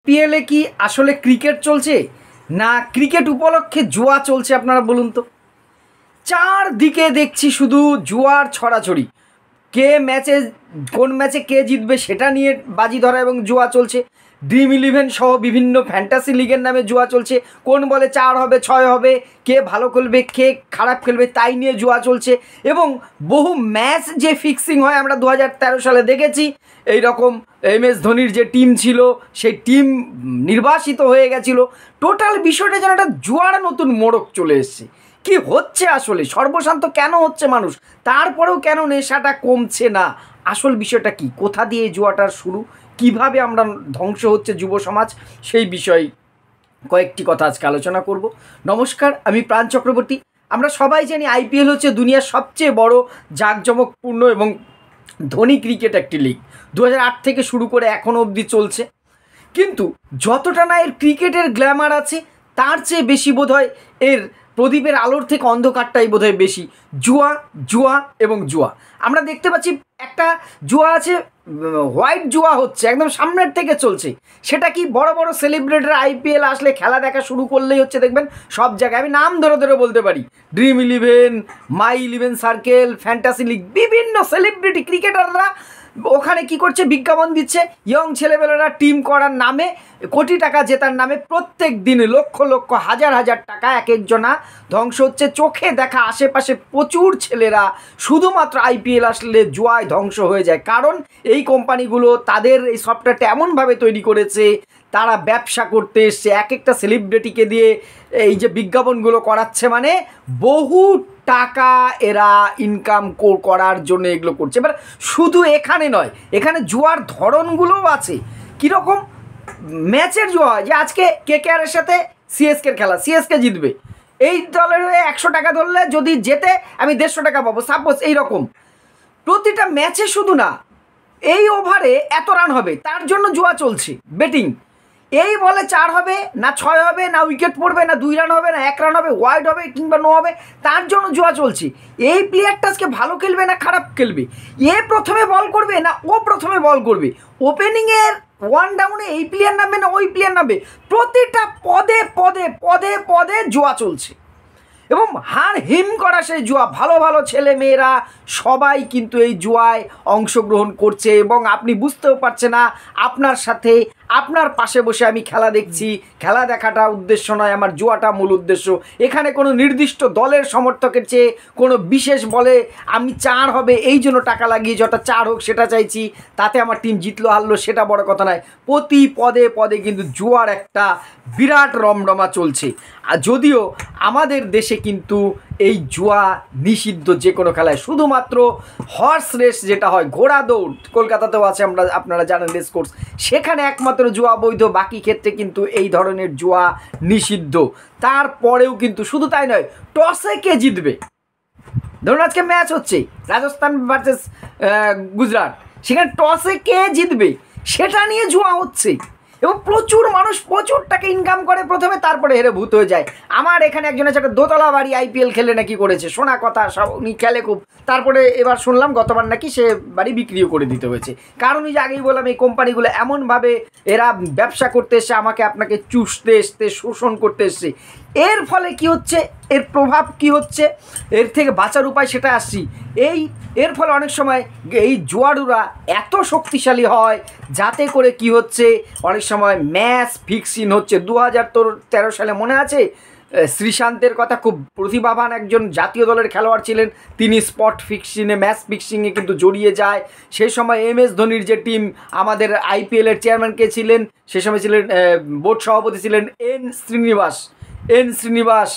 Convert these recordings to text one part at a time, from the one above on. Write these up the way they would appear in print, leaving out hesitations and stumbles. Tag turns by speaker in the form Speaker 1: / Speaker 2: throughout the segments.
Speaker 1: পিএলে কি আসলে ক্রিকেট চলছে না ক্রিকেট উপলক্ষে জুয়া চলছে আপনারা বলুন তো। চারদিকে দেখছি শুধু জুয়ার ছড়াছড়ি। কে ম্যাচে কোন ম্যাচে কে জিতবে সেটা নিয়ে বাজি ধরা এবং জুয়া চলছে। ড্রিম 11 সহ বিভিন্ন ফ্যান্টাসি লিগের নামে জুয়া চলছে। কোন বলে 4 হবে 6 হবে, কে ভালো খেলবে কে খারাপ খেলবে তাই নিয়ে জুয়া চলছে। এবং বহু ম্যাচ যে ফিক্সিং হয় আমরা 2013 সালে দেখেছি। এই রকম MS ধোনির যে টিম ছিল সেই টিম নির্বাসিত হয়ে গেছিল। টোটাল বিষয়টা যেন একটা জুয়ার নতুন মোড়ক চলে এসছে। কি হচ্ছে আসলে, সর্বশান্ত কেন হচ্ছে মানুষ, তারপরেও কেন নেশাটা কমছে না? আসল বিষয়টা কি, কোথা দিয়ে জুয়াটার শুরু, কিভাবে আমরা ধ্বংস হচ্ছে যুব সমাজ, সেই বিষয়ে কয়েকটি কথা আজকে আলোচনা করব। নমস্কার, আমি প্রাণ চক্রবর্তী। আমরা সবাই জানি IPL হচ্ছে দুনিয়ার সবচেয়ে বড় জাঁকজমকপূর্ণ এবং ধনী ক্রিকেট একটি লিগ। 2008 থেকে শুরু করে এখনও অবধি চলছে। কিন্তু যতটা না এর ক্রিকেটের গ্ল্যামার আছে তার চেয়ে বেশি বোধহয় এর প্রদীপের আলোর থেকে অন্ধকারটাই বোধহয় বেশি। জুয়া জুয়া এবং জুয়া আমরা দেখতে পাচ্ছি। একটা জুয়া আছে, হোয়াইট জুয়া হচ্ছে, একদম সামনের থেকে চলছে। সেটা কি, বড় বড় সেলিব্রিটিরা IPL আসলে খেলা দেখা শুরু করলেই হচ্ছে দেখবেন সব জায়গায়, আমি নাম ধরে ধরে বলতে পারি, Dream11, My11 circle, fantasy league, বিভিন্ন সেলিব্রিটি ক্রিকেটাররা ওখানে কি করছে, বিজ্ঞাপন দিচ্ছে ইয়ং ছেলেবেলারা টিম করার নামে, কোটি টাকা জেতার নামে প্রত্যেক দিন লক্ষ লক্ষ হাজার হাজার টাকা এক একজনা ধ্বংস হচ্ছে। চোখে দেখা আশেপাশে প্রচুর ছেলেরা শুধুমাত্র IPL আসলে জুয়ায় ধ্বংস হয়ে যায়। কারণ এই কোম্পানিগুলো তাদের এই সফটওয়্যারটা এমনভাবে তৈরি করেছে, তারা ব্যবসা করতে এসছে এক একটা সেলিব্রিটিকে দিয়ে এই যে বিজ্ঞাপনগুলো করাচ্ছে, মানে বহু টাকা এরা ইনকাম করার জন্য এগুলো করছে। এবার শুধু এখানে নয়, এখানে জুয়ার ধরনগুলোও আছে। কীরকম ম্যাচের জুয়া হয়, যে আজকে KKR-এর সাথে CSK-র খেলা, CSK জিতবে, এই দলের হয়ে 100 টাকা ধরলে যদি জেতে আমি 150 টাকা পাবো, সাপোজ। এইরকম প্রতিটা ম্যাচে শুধু না এই ওভারে এত রান হবে তার জন্য জুয়া চলছে, বেটিং। এই বলে 4 হবে না 6 হবে না উইকেট পড়বে না 2 রান হবে না 1 রান হবে, ওয়াইড হবে কিংবা নো হবে, তার জন্য জুয়া চলছে। এই প্লেয়ারটা আজকে ভালো খেলবে না খারাপ খেলবে, এ প্রথমে বল করবে না ও প্রথমে বল করবে, ওপেনিংয়ের 1 ডাউনে এই প্লেয়ার নামবে না ওই প্লেয়ার নামবে, প্রতিটা পদে পদে পদে পদে জুয়া চলছে। এবং হাড় হিম করা সেই জুয়া, ভালো ভালো ছেলে মেয়েরা সবাই কিন্তু এই জুয়ায় অংশগ্রহণ করছে এবং আপনি বুঝতেও পারছেন না। আপনার সাথে আপনার পাশে বসে আমি খেলা দেখছি, খেলা দেখাটা উদ্দেশ্য নয়, আমার জুয়াটা মূল উদ্দেশ্য। এখানে কোনো নির্দিষ্ট দলের সমর্থকের চেয়ে কোনো বিশেষ বলে আমি 4 হবে এই জন্য টাকা লাগিয়ে যটা 4 হোক সেটা চাইছি, তাতে আমার টিম জিতলো হারলো সেটা বড় কথা নয়। প্রতি পদে পদে কিন্তু জুয়ার একটা বিরাট রমরমা চলছে। আর যদিও আমাদের দেশে কিন্তু এই জুয়া নিষিদ্ধ যে কোনো খেলায়, শুধুমাত্র হর্স রেস যেটা হয়, ঘোড়া দৌড়, কলকাতাতেও আছে, আপনারা জানেন রেস কোর্স, সেখানে একমাত্র জুয়া বৈধ, বাকি ক্ষেত্রে কিন্তু এই ধরনের জুয়া নিষিদ্ধ। তারপরেও কিন্তু শুধু তাই নয়, টসে কে জিতবে, ধরুন আজকে ম্যাচ হচ্ছে রাজস্থান ভার্সেস গুজরাট, সেখানে টসে কে জিতবে সেটা নিয়ে জুয়া হচ্ছে এবং প্রচুর মানুষ প্রচুর টাকা ইনকাম করে প্রথমে, তারপরে হেরে ভূত হয়ে যায়। আমার এখানে একজন আছে, একটা দোতলা বাড়ি IPL খেলে নাকি করেছে, শোনা কথা, সব উনি খেলে খুব, তারপরে এবার শুনলাম গতবার নাকি সে বাড়ি বিক্রিও করে দিতে হয়েছে। কারণ ওই যে আগেই বললাম, এই কোম্পানিগুলো এমনভাবে এরা ব্যবসা করতে এসছে, আমাকে আপনাকে চুষতে এসছে, শোষণ করতে এসছে। এর ফলে কি হচ্ছে, এর প্রভাব কি হচ্ছে, এর থেকে বাঁচার উপায় সেটা আসছি। এর ফলে অনেক সময় এই জুয়ারুরা এত শক্তিশালী হয় যাতে করে কি হচ্ছে, অনেক সময় ম্যাচ ফিক্সিং হচ্ছে। 2013 সালে মনে আছে, শ্রীশান্তের কথা, খুব প্রতিভাবান একজন জাতীয় দলের খেলোয়াড় ছিলেন, তিনি স্পট ফিক্সিংয়ে ম্যাচ ফিক্সিংয়ে কিন্তু জড়িয়ে যায়। সেই সময় MS ধোনির যে টিম, আমাদের IPL-এর চেয়ারম্যান কে ছিলেন সে সময়, ছিলেন বোর্ড সভাপতি ছিলেন এন শ্রীনিবাস,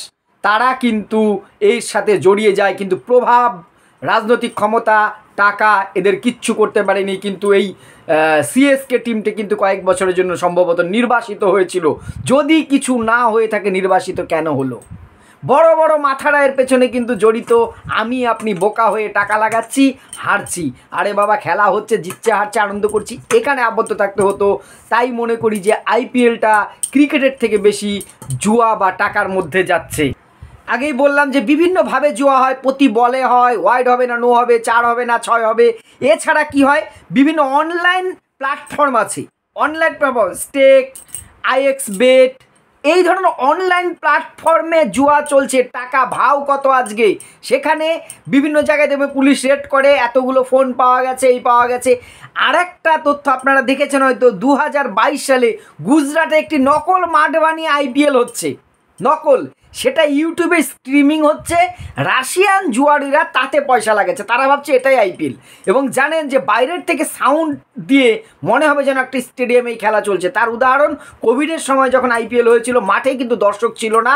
Speaker 1: তারা কিন্তু এর সাথে জড়িয়ে যায়। কিন্তু প্রভাব, রাজনৈতিক ক্ষমতা, টাকা এদের কিচ্ছু করতে পারেনি। কিন্তু এই CSK টিমটি কিন্তু কয়েক বছরের জন্য সম্ভবত নির্বাসিত হয়েছিল। যদি কিছু না হয়ে থাকে, নির্বাসিত কেন হলো? বড় বড় মাথারা এর পেছনে কিন্তু জড়িত। আমি আপনি বোকা হয়ে টাকা লাগাচ্ছি, হারছি, আরে বাবা খেলা হচ্ছে, জিতছে হারছে আনন্দ করছি, এখানে আবদ্ধ থাকতে হতো। তাই মনে করি যে IPL-টা ক্রিকেটের থেকে বেশি জুয়া বা টাকার মধ্যে যাচ্ছে। আগেই বললাম যে বিভিন্নভাবে জুয়া হয়, প্রতি বলে হয়, ওয়াইড হবে না নো হবে, 4 হবে না 6 হবে। এছাড়া কি হয়, বিভিন্ন অনলাইন প্ল্যাটফর্ম আছে, online platform stake, IX bet, এই ধরনের অনলাইন প্ল্যাটফর্মে জুয়া চলছে। টাকা ভাও কত আজকে, সেখানে বিভিন্ন জায়গায় দেবে পুলিশ রেড করে, এতগুলো ফোন পাওয়া গেছে, এই পাওয়া গেছে। আরেকটা তথ্য আপনারা দেখেছেন হয়তো, 2022 সালে গুজরাটে একটি নকল মাঠ বানিয়ে আইপিএল হচ্ছে, নকল, সেটা ইউটিউবে স্ট্রিমিং হচ্ছে। রাশিয়ান জুয়ারিরা তাতে পয়সা লাগাচ্ছে, তারা ভাবছে এটাই আইপিএল। এবং জানেন যে বাইরের থেকে সাউন্ড দিয়ে মনে হবে যেন একটা স্টেডিয়ামেই খেলা চলছে। তার উদাহরণ, কোভিডের সময় যখন আইপিএল হয়েছিল, মাঠে কিন্তু দর্শক ছিল না,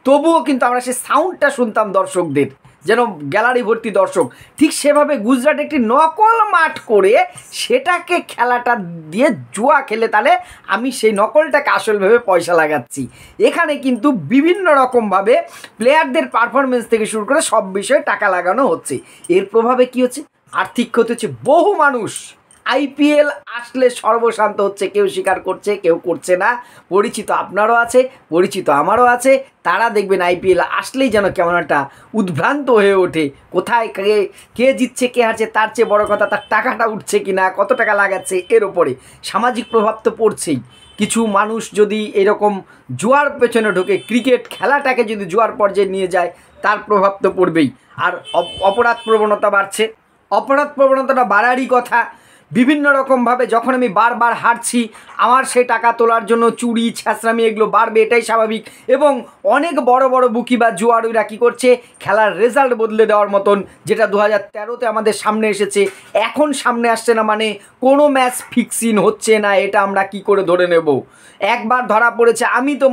Speaker 1: তবুও কিন্তু আমরা সেই সাউন্ডটা শুনতাম দর্শকদের, যেন গ্যালারি ভর্তি দর্শক। ঠিক সেভাবে গুজরাট একটি নকল মাঠ করে সেটাকে খেলাটা দিয়ে জুয়া খেলে, তাহলে আমি সেই নকলটাকে আসল ভেবে পয়সা লাগাচ্ছি। এখানে কিন্তু বিভিন্ন রকমভাবে প্লেয়ারদের পারফরমেন্স থেকে শুরু করে সব বিষয়ে টাকা লাগানো হচ্ছে। এর প্রভাবে কি হচ্ছে? আর্থিক ক্ষতি হচ্ছে। বহু মানুষ আইপিএল আসলে সর্বশান্ত হচ্ছে, কেউ স্বীকার করছে, কেউ করছে না। পরিচিত আপনারও আছে, পরিচিত আমারও আছে। তারা দেখবেন আইপিএল আসলেই যেন কেমন একটা উদ্ভ্রান্ত হয়ে ওঠে। কোথায় কে জিতছে, কে হারছে, তার চেয়ে বড় কথা তার টাকাটা উঠছে কি না, কত টাকা লাগাচ্ছে, এর ওপরে সামাজিক প্রভাব তো পড়ছেই। কিছু মানুষ যদি এরকম জুয়ার পেছনে ঢোকে, ক্রিকেট খেলাটাকে যদি জুয়ার পর্যায়ে নিয়ে যায়, তার প্রভাব তো পড়বেই। আর অপরাধ প্রবণতা বাড়ছে, অপরাধ প্রবণতাটা বাড়ারই কথা। বিভিন্ন রকমভাবে যখন আমি বারবার হারছি, আমার সেই টাকা তোলার জন্য চুরি ছ্যাঁচড়ামি এগুলো বাড়বে, এটাই স্বাভাবিক। এবং অনেক বড় বড় বুকি বা জুয়ারুরা কী করছে, খেলার রেজাল্ট বদলে দেওয়ার মতন, যেটা 2013-তে আমাদের সামনে এসেছে, এখন সামনে আসছে না, মানে কোনো ম্যাচ ফিক্সিং হচ্ছে না, এটা আমরা কি করে ধরে নেব? একবার ধরা পড়েছে। আমি তো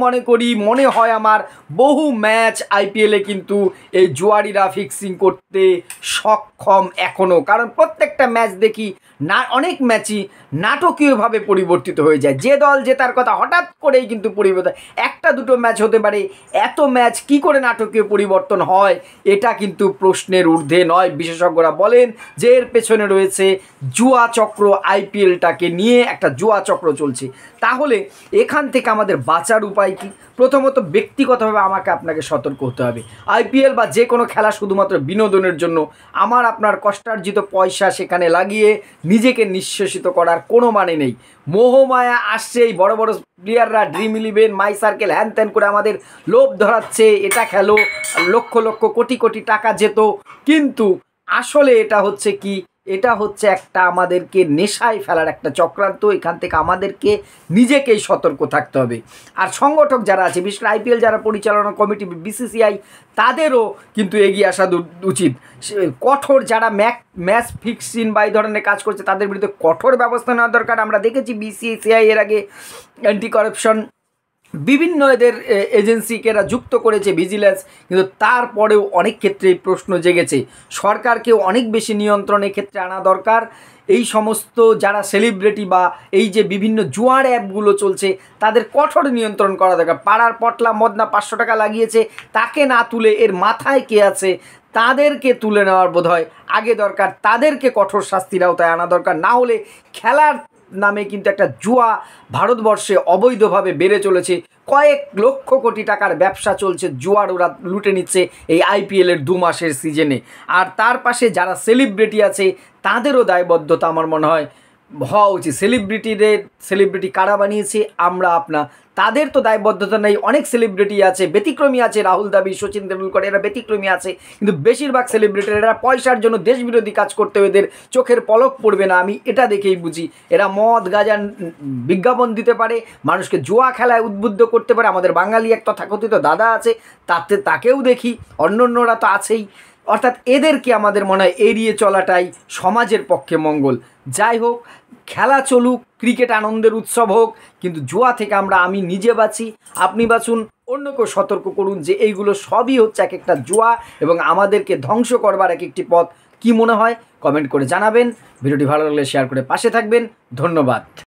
Speaker 1: মনে হয় আমার বহু ম্যাচ আইপিএলে কিন্তু এই জুয়ারিরা ফিক্সিং করতে সক্ষম এখনও, কারণ প্রত্যেকটা ম্যাচ দেখি না, অনেক ম্যাচই নাটকীয়ভাবে পরিবর্তিত হয়ে যায়। যে দল জেতার কথা হঠাৎ করেই কিন্তু পরিবর্তন, একটা দুটো ম্যাচ হতে পারে, এত ম্যাচ কি করে নাটকীয় পরিবর্তন হয়, এটা কিন্তু প্রশ্নের ঊর্ধ্বে নয়। বিশেষজ্ঞরা বলেন যে এর পেছনে রয়েছে জুয়া চক্র, আইপিএলটাকে নিয়ে একটা জুয়া চক্র চলছে। তাহলে এখান থেকে আমাদের বাঁচার উপায় কি? প্রথমত ব্যক্তিগতভাবে আমাকে আপনাকে সতর্ক হতে হবে। আইপিএল বা যে কোনো খেলা শুধুমাত্র বিনোদনের জন্য, আমার আপনার কষ্টার্জিত পয়সা সেখানে লাগিয়ে নিজেকে নিঃশেষিত করার কোনো মানে নেই। মোহমায়া আসছে, এই বড় বড় প্লেয়াররা ড্রিম ইলেভেন, মাই সার্কেল, হ্যান ত্যান করে আমাদের লোভ ধরাচ্ছে, এটা খেলো, লক্ষ লক্ষ কোটি কোটি টাকা যেত। কিন্তু আসলে এটা হচ্ছে কি, এটা হচ্ছে একটা আমাদেরকে নেশায় ফেলার একটা চক্রান্ত। এখান থেকে আমাদেরকে নিজেকেই সতর্ক থাকতে হবে। আর সংগঠক যারা আছে, বিশেষ করে আইপিএল যারা পরিচালনা কমিটি, বিসিসিআই, তাদেরও কিন্তু এগিয়ে আসা উচিত। কঠোর যারা ম্যাচ ফিক্সিং বা এই ধরনের কাজ করছে, তাদের বিরুদ্ধে কঠোর ব্যবস্থা নেওয়া দরকার। আমরা দেখেছি বিসিসিআই এর আগে অ্যান্টি করাপশন বিভিন্ন এদের এজেন্সিকে এরা যুক্ত করেছে, ভিজিলেন্স, কিন্তু তারপরেও অনেক ক্ষেত্রে প্রশ্ন জেগেছে। সরকারকেও অনেক বেশি নিয়ন্ত্রণের ক্ষেত্রে আনা দরকার। এই সমস্ত যারা সেলিব্রিটি বা এই যে বিভিন্ন জুয়ার অ্যাপগুলো চলছে, তাদের কঠোর নিয়ন্ত্রণ করা দরকার। পাড়ার পটলা মদনা 500 টাকা লাগিয়েছে, তাকে না তুলে এর মাথায় কে আছে তাদেরকে তুলে নেওয়ার বোধহয় আগে দরকার। তাদেরকে কঠোর শাস্তির আওতায় আনা দরকার। না হলে খেলার নামে কিন্তু একটা জুয়া ভারতবর্ষে অবৈধভাবে বেড়ে চলেছে। কয়েক লক্ষ কোটি টাকার ব্যবসা চলছে, জুয়ার ওরা লুটে নিচ্ছে এই আইপিএলের 2 মাসের সিজনে। আর তার পাশে যারা সেলিব্রিটি আছে, তাদেরও দায়বদ্ধতা আমার মনে হয় হওয়া উচিত। সেলিব্রিটি কারা বানিয়েছে? আমরা আপনা, তাদের তো দায়বদ্ধতা নেই। অনেক সেলিব্রিটি আছে, ব্যতিক্রমী আছে, রাহুল দ্রাবিড়, সচিন তেন্ডুলকর, এরা ব্যতিক্রমী আছে। কিন্তু বেশিরভাগ সেলিব্রিটি এরা পয়সার জন্য দেশবিরোধী কাজ করতে এদের চোখের পলক পড়বে না, আমি এটা দেখেই বুঝি। এরা মদ গাঁজা বিজ্ঞাপন দিতে পারে, মানুষকে জুয়া খেলায় উদ্বুদ্ধ করতে পারে। আমাদের বাঙালি এক তথাকথিত দাদা আছে, তাকেও দেখি, অন্যান্যরা তো আছেই। অর্থাৎ এদেরকে আমাদের মনে হয় এড়িয়ে চলাটাই সমাজের পক্ষে মঙ্গল। যাই হোক, খেলা চলুক, ক্রিকেট আনন্দের উৎসব হোক, কিন্তু জুয়া থেকে আমি নিজে বাঁচি, আপনি বাঁচুন, অন্যকেও সতর্ক করুন যে এইগুলো সবই হচ্ছে এক একটা জুয়া এবং আমাদেরকে ধ্বংস করবার এক একটি পথ। কি মনে হয় কমেন্ট করে জানাবেন। ভিডিওটি ভালো লাগলে শেয়ার করে পাশে থাকবেন। ধন্যবাদ।